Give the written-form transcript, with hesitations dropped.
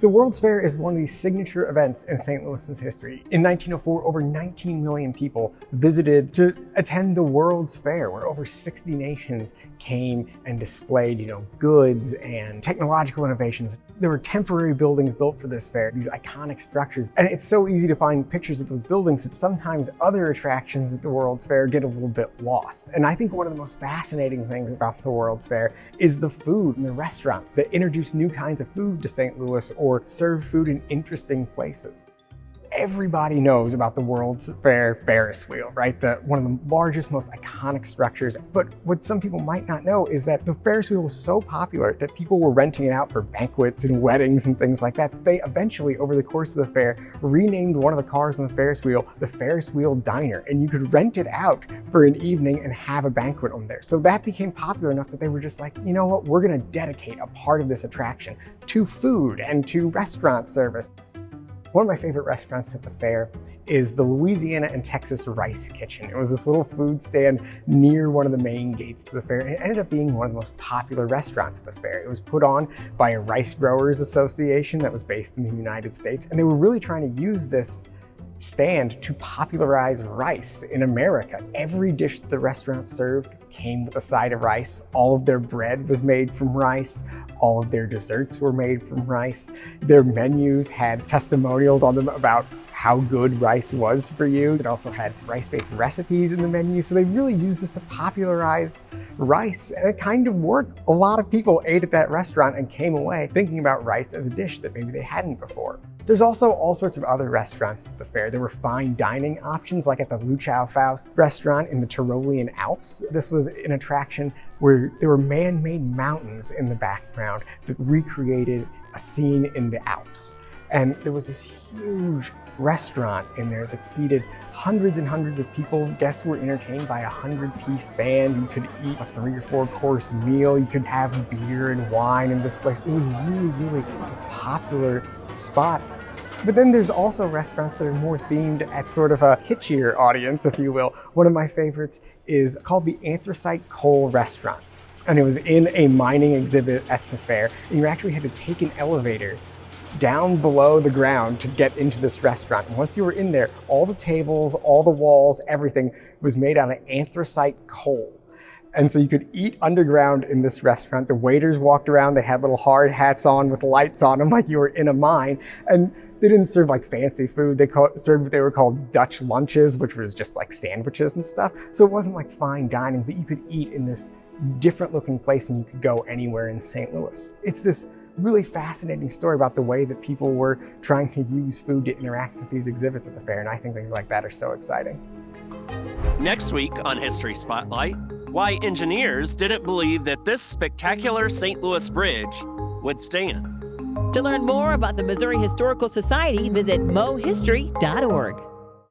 The World's Fair is one of the signature events in St. Louis's history. In 1904, over 19 million people visited to attend the World's Fair, where over 60 nations came and displayed, goods and technological innovations. There were temporary buildings built for this fair, these iconic structures, and it's so easy to find pictures of those buildings that sometimes other attractions at the World's Fair get a little bit lost. And I think one of the most fascinating things about the World's Fair is the food and the restaurants that introduce new kinds of food to St. Louis or serve food in interesting places. Everybody knows about the World's Fair Ferris wheel, right? One of the largest, most iconic structures. But what some people might not know is that the Ferris wheel was so popular that people were renting it out for banquets and weddings and things like that. They eventually, over the course of the fair, renamed one of the cars on the Ferris wheel the Ferris Wheel Diner, and you could rent it out for an evening and have a banquet on there. So that became popular enough that they were just like, you know what, we're gonna dedicate a part of this attraction to food and to restaurant service. One of my favorite restaurants at the fair is the Louisiana and Texas Rice Kitchen. It was this little food stand near one of the main gates to the fair, and it ended up being one of the most popular restaurants at the fair. It was put on by a rice growers association that was based in the United States, and they were really trying to use this stand to popularize rice in America. Every dish the restaurant served came with a side of rice. All of their bread was made from rice. All of their desserts were made from rice. Their menus had testimonials on them about how good rice was for you. It also had rice-based recipes in the menu. So they really used this to popularize rice, and it kind of worked. A lot of people ate at that restaurant and came away thinking about rice as a dish that maybe they hadn't before. There's also all sorts of other restaurants at the fair. There were fine dining options, like at the Luchau Faust restaurant in the Tyrolean Alps. This was an attraction where there were man-made mountains in the background that recreated a scene in the Alps. And there was this huge restaurant in there that seated hundreds and hundreds of people. Guests were entertained by a 100-piece band. You could eat a 3 or 4 course meal. You could have beer and wine in this place. It was really this popular spot. But then there's also restaurants that are more themed at sort of a kitschier audience, if you will. One of my favorites is called the Anthracite Coal Restaurant. And it was in a mining exhibit at the fair. And you actually had to take an elevator down below the ground to get into this restaurant. And once you were in there, all the tables, all the walls, everything was made out of anthracite coal. And so you could eat underground in this restaurant. The waiters walked around, they had little hard hats on with lights on them like you were in a mine. And they didn't serve like fancy food. They served what they were called Dutch lunches, which was just like sandwiches and stuff. So it wasn't like fine dining, but you could eat in this different looking place and you could go anywhere in St. Louis. It's this really fascinating story about the way that people were trying to use food to interact with these exhibits at the fair, and I think things like that are so exciting. Next week on History Spotlight, why engineers didn't believe that this spectacular St. Louis bridge would stand. To learn more about the Missouri Historical Society, visit mohistory.org.